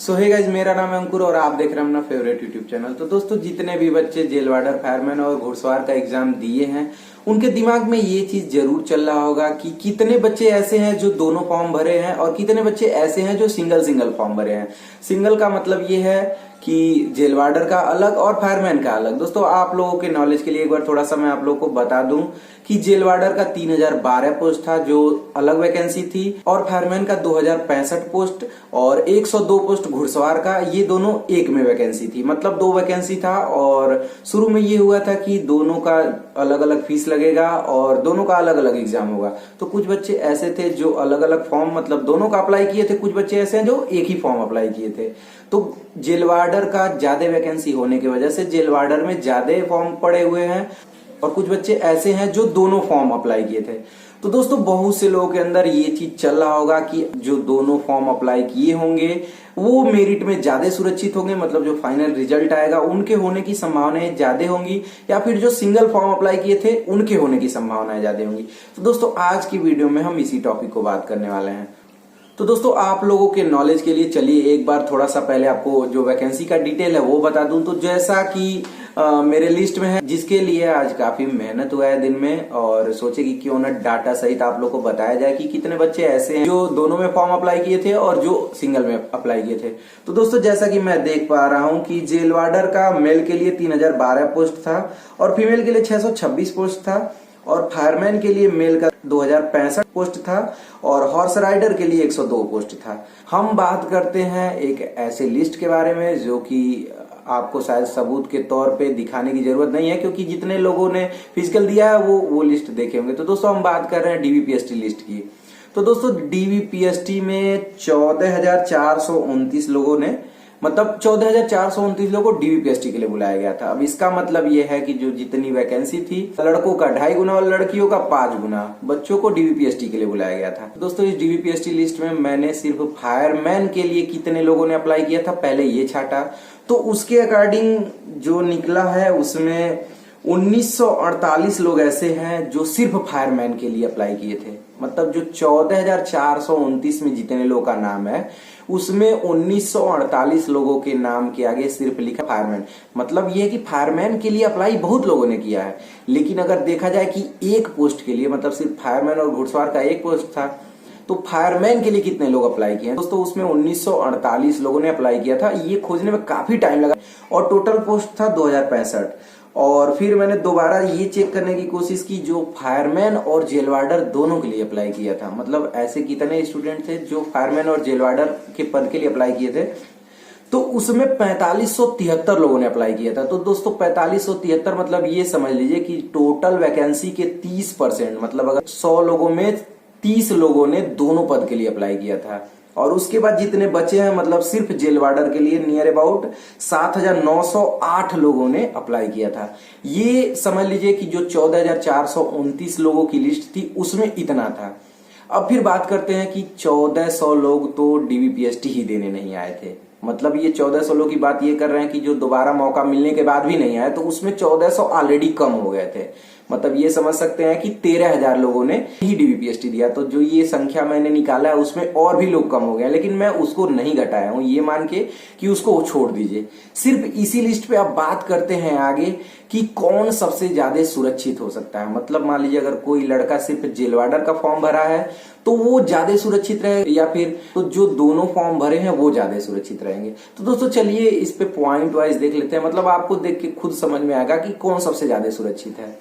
सो hey guys, मेरा नाम है अंकुर और आप देख रहे हैं अपना फेवरेट यूट्यूब चैनल। तो दोस्तों, जितने भी बच्चे जेल वार्डर, फायरमैन और घुड़सवार का एग्जाम दिए हैं, उनके दिमाग में ये चीज जरूर चल रहा होगा कि कितने बच्चे ऐसे हैं जो दोनों फॉर्म भरे हैं और कितने बच्चे ऐसे हैं जो सिंगल सिंगल फॉर्म भरे हैं। सिंगल का मतलब ये है कि जेल वार्डर का अलग और फायरमैन का अलग। दोस्तों, आप लोगों के नॉलेज के लिए एक बार थोड़ा सा मैं आप लोगों को बता दूं कि जेल वार्डर का 3012 पोस्ट था जो अलग वैकेंसी थी, और फायरमैन का 2065 पोस्ट और 102 पोस्ट घुड़सवार का, ये दोनों एक में वैकेंसी थी। मतलब 2 वैकेंसी था और शुरू में ये हुआ था कि दोनों का अलग अलग फीस लगेगा और दोनों का अलग अलग एग्जाम होगा। तो कुछ बच्चे ऐसे थे जो अलग अलग फॉर्म मतलब दोनों का अप्लाई किए थे, कुछ बच्चे ऐसे हैं जो एक ही फॉर्म अप्लाई किए थे। तो जेल वार्डर का ज्यादा वैकेंसी होने की वजह से जेल वार्डर में ज्यादा फॉर्म पड़े हुए हैं, और कुछ बच्चे ऐसे हैं जो दोनों फॉर्म अप्लाई किए थे। तो दोस्तों, बहुत से लोगों के अंदर ये चीज चल रहा होगा कि जो दोनों फॉर्म अप्लाई किए होंगे वो मेरिट में ज्यादा सुरक्षित होंगे, मतलब जो फाइनल रिजल्ट आएगा उनके होने की संभावनाएं ज्यादा होंगी, या फिर जो सिंगल फॉर्म अप्लाई किए थे उनके होने की संभावनाएं ज्यादा होंगी। तो दोस्तों, आज की वीडियो में हम इसी टॉपिक को बात करने वाले हैं। तो दोस्तों, आप लोगों के नॉलेज के लिए चलिए एक बार थोड़ा सा पहले आपको जो वैकेंसी का डिटेल है वो बता दूं। तो जैसा कि मेरे लिस्ट में है, जिसके लिए आज काफी मेहनत हुआ है दिन में, और सोचे कि क्यों ना डाटा सहित आप लोग को बताया जाए कि कितने बच्चे ऐसे हैं जो दोनों में फॉर्म अप्लाई किए थे और जो सिंगल में अप्लाई किए थे। तो दोस्तों, जैसा कि मैं देख पा रहा हूं कि जेल वार्डर का मेल के लिए 3012 पोस्ट था और फीमेल के लिए 626 पोस्ट था, और फायरमैन के लिए मेल का 2065 पोस्ट था, और हॉर्स राइडर के लिए 102 पोस्ट था। हम बात करते हैं एक ऐसे लिस्ट के बारे में जो कि आपको शायद सबूत के तौर पे दिखाने की जरूरत नहीं है, क्योंकि जितने लोगों ने फिजिकल दिया है वो लिस्ट देखे होंगे। तो दोस्तों, हम बात कर रहे हैं डीवीपीएसटी लिस्ट की। तो दोस्तों, डीवीपीएसटी में 14,429 लोगों ने, मतलब 14,429 लोगों को डीवीपीएसटी के लिए बुलाया गया था। अब इसका मतलब ये है कि जो जितनी वैकेंसी थी, लड़कों का 2.5 गुना और लड़कियों का 5 गुना बच्चों को डीवीपीएसटी के लिए बुलाया गया था। दोस्तों, इस डीवीपीएसटी लिस्ट में मैंने सिर्फ फायरमैन के लिए कितने लोगों ने अप्लाई किया था पहले ये छाटा, तो उसके अकॉर्डिंग जो निकला है उसमें 1948 लोग ऐसे हैं जो सिर्फ फायरमैन के लिए अप्लाई किए थे। मतलब जो 14,429 में जितने लोगों का नाम है उसमें 1948 लोगों के नाम के आगे सिर्फ लिखा फायरमैन। मतलब ये है कि फायरमैन के लिए अप्लाई बहुत लोगों ने किया है, लेकिन अगर देखा जाए कि एक पोस्ट के लिए, मतलब सिर्फ फायरमैन और घुड़सवार का एक पोस्ट था, तो फायरमैन के लिए कितने लोग अप्लाई किए हैं दोस्तों? उसमें 1948 लोगों ने अप्लाई किया था। ये खोजने में काफी टाइम लगा और टोटल पोस्ट था 2065। और फिर मैंने दोबारा ये चेक करने की कोशिश की जो फायरमैन और जेल वार्डर दोनों के लिए अप्लाई किया था, मतलब ऐसे कितने स्टूडेंट थे जो फायरमैन और जेल वार्डर के पद के लिए अप्लाई किए थे। तो उसमें 4573 लोगों ने अप्लाई किया था। तो दोस्तों, 4573 मतलब ये समझ लीजिए कि टोटल वैकेंसी के 30%, मतलब अगर 100 लोगों में 30 लोगों ने दोनों पद के लिए अप्लाई किया था। और उसके बाद जितने बचे हैं, मतलब सिर्फ जेल वार्डर के लिए नियर अबाउट 7,908 लोगों ने अप्लाई किया था। ये समझ लीजिए कि जो 14,429 लोगों की लिस्ट थी उसमें इतना था। अब फिर बात करते हैं कि 1400 लोग तो डीवीपीएसटी ही देने नहीं आए थे। मतलब ये 1400 लोग की बात ये कर रहे हैं कि जो दोबारा मौका मिलने के बाद भी नहीं आए, तो उसमें 1400 ऑलरेडी कम हो गए थे। मतलब ये समझ सकते हैं कि 13,000 लोगों ने ही डीवीपीएसटी दिया। तो जो ये संख्या मैंने निकाला है उसमें और भी लोग कम हो गए, लेकिन मैं उसको नहीं घटाया हूं, ये मान के कि उसको छोड़ दीजिए। सिर्फ इसी लिस्ट पे अब बात करते हैं आगे कि कौन सबसे ज्यादा सुरक्षित हो सकता है। मतलब मान लीजिए अगर कोई लड़का सिर्फ जेल वार्डर का फॉर्म भरा है तो वो ज्यादा सुरक्षित रहे, या फिर तो जो दोनों फॉर्म भरे हैं वो ज्यादा सुरक्षित रहेंगे। तो दोस्तों, चलिए इस पे पॉइंट वाइज देख लेते हैं, मतलब आपको देख के खुद समझ में आएगा कि कौन सबसे ज्यादा सुरक्षित है।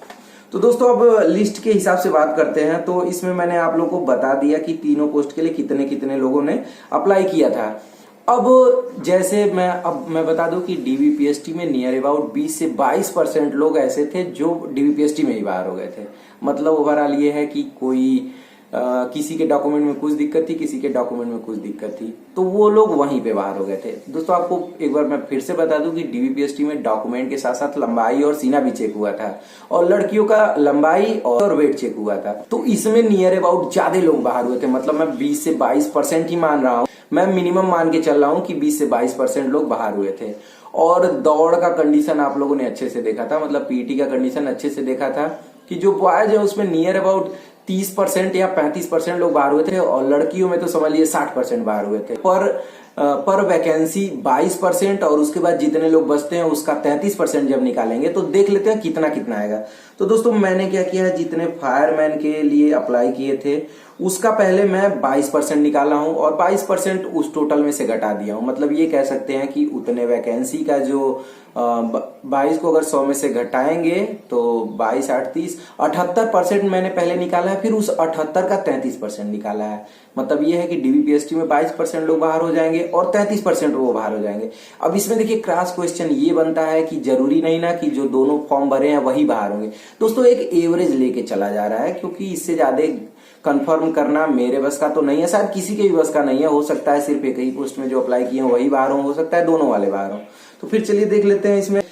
तो दोस्तों, अब लिस्ट के हिसाब से बात करते हैं। तो इसमें मैंने आप लोगों को बता दिया कि तीनों पोस्ट के लिए कितने कितने लोगों ने अप्लाई किया था। अब जैसे मैं बता दूं कि डीवीपीएसटी में नियर अबाउट 20 से 22% लोग ऐसे थे जो डीवीपीएसटी में ही बाहर हो गए थे। मतलब ओवरऑल ये है कि कोई किसी के डॉक्यूमेंट में कुछ दिक्कत थी, किसी के डॉक्यूमेंट में कुछ दिक्कत थी, तो वो लोग वहीं पे बाहर हो गए थे। दोस्तों, आपको एक बार मैं फिर से बता दूं कि डीवीपीएसटी में डॉक्यूमेंट के साथ साथ लंबाई और सीना भी चेक हुआ था, और लड़कियों का लंबाई और वेट चेक हुआ था। तो इसमें नियर अबाउट ज्यादा लोग बाहर हुए थे। मतलब मैं 20 से 22% ही मान रहा हूँ, मैं मिनिमम मान के चल रहा हूँ कि 20 से 22% लोग बाहर हुए थे। और दौड़ का कंडीशन आप लोगों ने अच्छे से देखा था, मतलब पीटी का कंडीशन अच्छे से देखा था कि जो बॉयज है उसमें नियर अबाउट 30% या 35% लोग बाहर हुए थे, और लड़कियों में तो समझ लीजिए 60% बाहर हुए थे। पर पर वैकेंसी 22% और उसके बाद जितने लोग बचते हैं उसका 33% जब निकालेंगे तो देख लेते हैं कितना कितना आएगा। तो दोस्तों मैंने क्या किया है, जितने फायरमैन के लिए अप्लाई किए थे उसका पहले मैं 22% निकाला हूं और 22% उस टोटल में से घटा दिया हूं। मतलब ये कह सकते हैं कि उतने वैकेंसी का जो 22 को अगर 100 में से घटाएंगे तो 22 8 30 78% मैंने पहले निकाला है, फिर उस 78 का 33% निकाला है। मतलब ये है कि डीबीपीएसटी में 22% लोग बाहर हो जाएंगे और 33% वो बाहर हो जाएंगे। अब इसमें देखिए क्रॉस क्वेश्चन ये बनता है कि जरूरी नहीं ना कि जो दोनों फॉर्म भरे हैं वही बाहर होंगे। दोस्तों एक एवरेज लेके चला जा रहा है, क्योंकि इससे ज्यादा कंफर्म करना मेरे बस का तो नहीं है, शायद किसी के भी बस का नहीं है। हो सकता है सिर्फ एक ही पोस्ट में जो अप्लाई किए हैं वही बाहर हो सकता है दोनों वाले बाहर हो। तो फिर चलिए देख लेते हैं। इसमें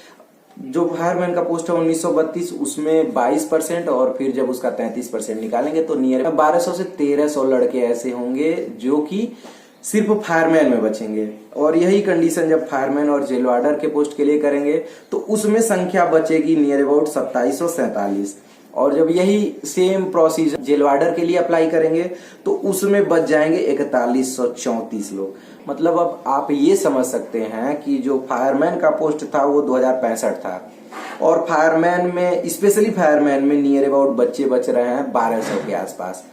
जो फायरमैन का पोस्ट है 1932 उसमें 22% और फिर जब उसका 33% निकालेंगे तो नियर 1200 से 1300 लड़के ऐसे होंगे जो कि सिर्फ फायरमैन में बचेंगे। और यही कंडीशन जब फायरमैन और जेल वार्डर के पोस्ट के लिए करेंगे तो उसमें संख्या बचेगी नियर अबाउट 2747। और जब यही सेम प्रोसीजर जेल वार्डर के लिए अप्लाई करेंगे तो उसमें बच जाएंगे 4134 लोग। मतलब अब आप ये समझ सकते हैं कि जो फायरमैन का पोस्ट था वो 2065 था और फायरमैन में स्पेशली फायरमैन में नियर अबाउट बच्चे बच रहे हैं 1200 के आसपास।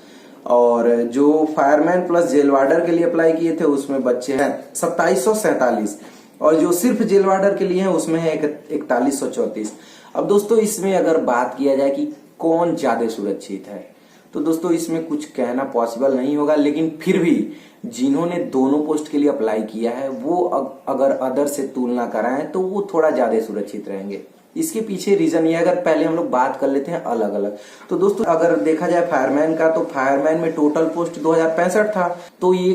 और जो फायरमैन प्लस जेल वार्डर के लिए अप्लाई किए थे उसमें बच्चे हैं 2747 और जो सिर्फ जेल वार्डर के लिए है उसमें है 4134। अब दोस्तों इसमें अगर बात किया जाए कि कौन ज्यादा सुरक्षित है तो दोस्तों इसमें कुछ कहना पॉसिबल नहीं होगा, लेकिन फिर भी जिन्होंने दोनों पोस्ट के लिए अप्लाई किया है वो अगर अदर से तुलना कराएं तो वो थोड़ा ज्यादा सुरक्षित रहेंगे। इसके पीछे रीजन ये, अगर पहले हम लोग बात कर लेते हैं अलग अलग। तो दोस्तों अगर देखा जाए फायरमैन का तो फायरमैन में टोटल पोस्ट 2065 था। तो ये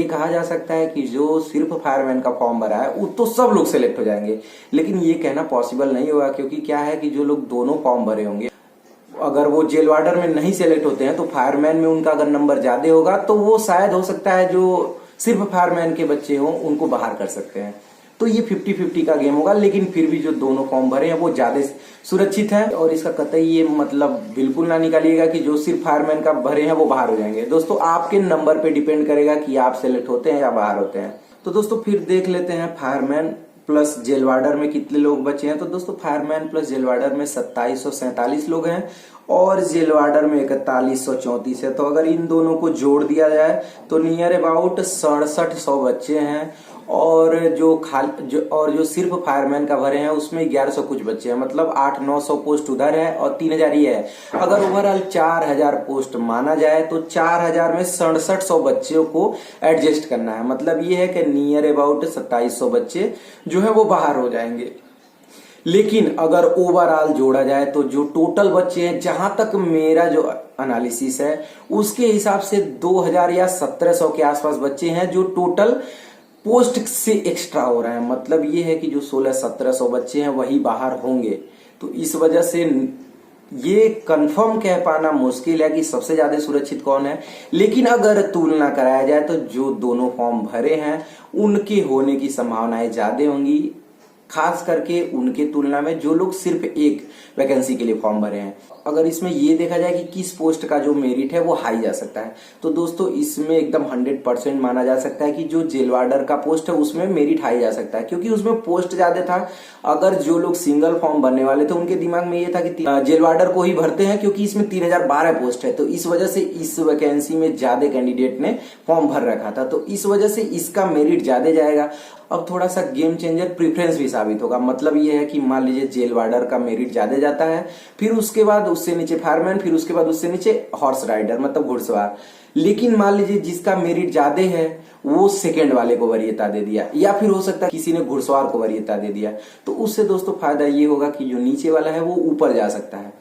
कहा जा सकता है कि जो सिर्फ फायरमैन का फॉर्म भरा है वो तो सब लोग सिलेक्ट हो जाएंगे, लेकिन ये कहना पॉसिबल नहीं होगा। क्योंकि क्या है कि जो लोग दोनों फॉर्म भरे होंगे अगर वो जेल वार्डर में नहीं सेलेक्ट होते हैं तो फायरमैन में उनका अगर नंबर ज्यादा होगा तो वो शायद हो सकता है जो सिर्फ फायरमैन के बच्चे हों उनको बाहर कर सकते हैं। तो ये 50-50 का गेम होगा, लेकिन फिर भी जो दोनों फॉर्म भरे हैं वो ज्यादा सुरक्षित है। और इसका कतई ये मतलब बिल्कुल ना निकालिएगा कि जो सिर्फ फायरमैन का भरे हैं वो बाहर हो जाएंगे। दोस्तों आपके नंबर पे डिपेंड करेगा कि आप सेलेक्ट होते हैं या बाहर होते हैं। तो दोस्तों फिर देख लेते हैं फायरमैन प्लस जेल वार्डर में कितने लोग बचे हैं। तो दोस्तों फायरमैन प्लस जेल वार्डर में 2747 लोग हैं और जेल वार्डर में 4134 है। तो अगर इन दोनों को जोड़ दिया जाए तो नियर अबाउट 6700 बच्चे हैं और जो सिर्फ फायरमैन का भरे हैं उसमें 1100 कुछ बच्चे हैं। मतलब 800-900 पोस्ट उधर है और 3000 ये है। अगर ओवरऑल 4000 पोस्ट माना जाए तो 4000 में 6700 बच्चों को एडजस्ट करना है। मतलब ये है कि नियर अबाउट 2700 बच्चे जो है वो बाहर हो जाएंगे। लेकिन अगर ओवरऑल जोड़ा जाए तो जो टोटल बच्चे हैं, जहां तक मेरा जो एनालिसिस है उसके हिसाब से 2000 या 1700 के आसपास बच्चे हैं जो टोटल पोस्ट से एक्स्ट्रा हो रहे हैं। मतलब ये है कि जो 1600-1700 बच्चे हैं वही बाहर होंगे। तो इस वजह से ये कंफर्म कह पाना मुश्किल है कि सबसे ज्यादा सुरक्षित कौन है। लेकिन अगर तुलना कराया जाए तो जो दोनों फॉर्म भरे हैं उनके होने की संभावनाएं ज्यादा होंगी, खास करके उनके तुलना में जो लोग सिर्फ एक वैकेंसी के लिए फॉर्म भरे हैं। अगर इसमें ये देखा जाए कि किस पोस्ट का जो मेरिट है वो हाई जा सकता है तो दोस्तों इसमें एकदम 100% माना जा सकता है कि जो जेल वार्डर का पोस्ट है उसमें मेरिट हाई जा सकता है, क्योंकि उसमें पोस्ट ज्यादा था। अगर जो लोग सिंगल फॉर्म भरने वाले थे उनके दिमाग में ये था कि जेल वार्डर को ही भरते हैं, क्योंकि इसमें 3012 पोस्ट है। तो इस वजह से इस वैकेंसी में ज्यादा कैंडिडेट ने फॉर्म भर रखा था, तो इस वजह से इसका मेरिट ज्यादा जाएगा। अब थोड़ा सा गेम चेंजर प्रेफरेंस भी साबित होगा। मतलब ये है कि मान लीजिए जेल वार्डर का मेरिट ज्यादा जाता है, फिर उसके बाद उससे नीचे फायरमैन, फिर उसके बाद उससे नीचे हॉर्स राइडर मतलब घुड़सवार। लेकिन मान लीजिए जिसका मेरिट ज्यादा है वो सेकंड वाले को वरीयता दे दिया, या फिर हो सकता है किसी ने घुड़सवार को वरीयता दे दिया, तो उससे दोस्तों फायदा ये होगा कि जो नीचे वाला है वो ऊपर जा सकता है।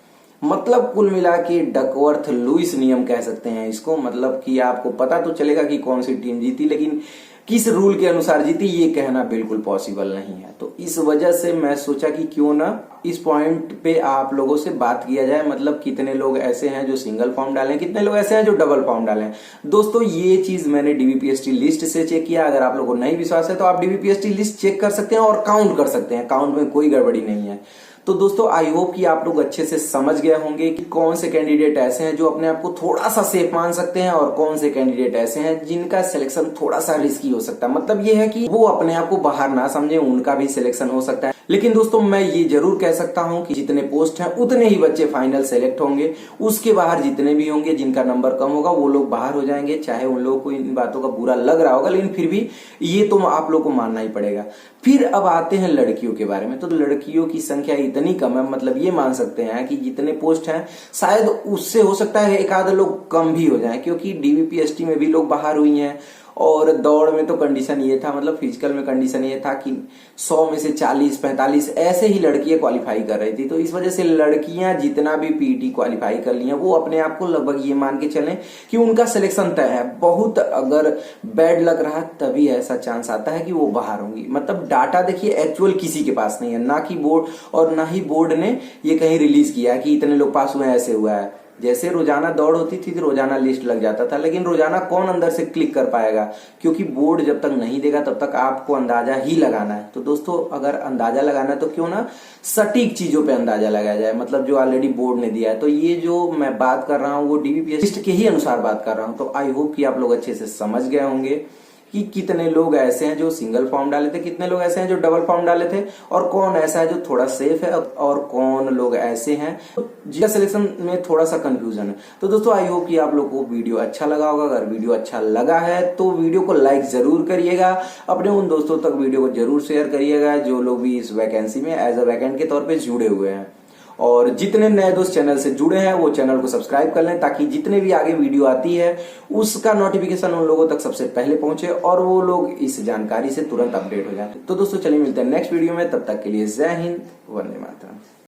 मतलब कुल मिला के डकवर्थ लुईस नियम कह सकते हैं इसको। मतलब कि आपको पता तो चलेगा कि कौन सी टीम जीती, लेकिन किस रूल के अनुसार जीती ये कहना बिल्कुल पॉसिबल नहीं है। तो इस वजह से मैं सोचा कि क्यों ना इस पॉइंट पे आप लोगों से बात किया जाए। मतलब कितने लोग ऐसे हैं जो सिंगल फॉर्म डालें, कितने लोग ऐसे हैं जो डबल फॉर्म डालें। दोस्तों ये चीज मैंने डीबीपीएसटी लिस्ट से चेक किया। अगर आप लोगों को नहीं विश्वास है तो आप डीबीपीएसटी लिस्ट चेक कर सकते हैं और काउंट कर सकते हैं, काउंट में कोई गड़बड़ी नहीं है। तो दोस्तों आई होप कि आप लोग अच्छे से समझ गए होंगे कि कौन से कैंडिडेट ऐसे हैं जो अपने आप को थोड़ा सा सेफ मान सकते हैं और कौन से कैंडिडेट ऐसे हैं जिनका सिलेक्शन थोड़ा सा रिस्की हो सकता है। मतलब ये है कि वो अपने आप को बाहर ना समझे, उनका भी सिलेक्शन हो सकता है। लेकिन दोस्तों मैं ये जरूर कह सकता हूं कि जितने पोस्ट हैं उतने ही बच्चे फाइनल सेलेक्ट होंगे, उसके बाहर जितने भी होंगे जिनका नंबर कम होगा वो लोग बाहर हो जाएंगे। चाहे उन लोगों को इन बातों का बुरा लग रहा होगा, लेकिन फिर भी ये तो आप लोग को मानना ही पड़ेगा। फिर अब आते हैं लड़कियों के बारे में। तो लड़कियों की संख्या इतनी कम है, मतलब ये मान सकते हैं कि जितने पोस्ट हैं शायद उससे हो सकता है एक आध लोग कम भी हो जाए, क्योंकि डीवीपीएसटी में भी लोग बाहर हुई हैं। और दौड़ में तो कंडीशन ये था, मतलब फिजिकल में कंडीशन ये था कि 100 में से 40-45 ऐसे ही लड़कियां क्वालिफाई कर रही थी। तो इस वजह से लड़कियां जितना भी पीटी क्वालिफाई कर ली हैं वो अपने आप को लगभग ये मान के चलें कि उनका सिलेक्शन तय है। बहुत अगर बैड लग रहा तभी ऐसा चांस आता है कि वो बाहर होंगी। मतलब डाटा देखिए एक्चुअल किसी के पास नहीं है, ना कि बोर्ड और ना ही बोर्ड ने ये कहीं रिलीज किया है कि इतने लोग पास हुए हैं, ऐसे हुआ है। जैसे रोजाना दौड़ होती थी तो रोजाना लिस्ट लग जाता था, लेकिन रोजाना कौन अंदर से क्लिक कर पाएगा, क्योंकि बोर्ड जब तक नहीं देगा तब तक आपको अंदाजा ही लगाना है। तो दोस्तों अगर अंदाजा लगाना है तो क्यों ना सटीक चीजों पे अंदाजा लगाया जाए, मतलब जो ऑलरेडी बोर्ड ने दिया है। तो ये जो मैं बात कर रहा हूँ वो डीबीपीएस लिस्ट के ही अनुसार बात कर रहा हूँ। तो आई होप कि आप लोग अच्छे से समझ गए होंगे कि कितने लोग ऐसे हैं जो सिंगल फॉर्म डाले थे, कितने लोग ऐसे हैं जो डबल फॉर्म डाले थे, और कौन ऐसा है जो थोड़ा सेफ है, और कौन लोग ऐसे हैं जिनका सिलेक्शन में थोड़ा सा कंफ्यूजन है। तो दोस्तों आई होप कि आप लोग को वीडियो अच्छा लगा होगा। अगर वीडियो अच्छा लगा है तो वीडियो को लाइक जरूर करिएगा, अपने उन दोस्तों तक वीडियो को जरूर शेयर करिएगा जो लोग भी इस वैकेंसी में एज अ वैकेंट के तौर पर जुड़े हुए हैं। और जितने नए दोस्त चैनल से जुड़े हैं वो चैनल को सब्सक्राइब कर लें, ताकि जितने भी आगे वीडियो आती है उसका नोटिफिकेशन उन लोगों तक सबसे पहले पहुंचे और वो लोग इस जानकारी से तुरंत अपडेट हो जाए। तो दोस्तों चलिए मिलते हैं नेक्स्ट वीडियो में, तब तक के लिए जय हिंद, वंदे मातरम।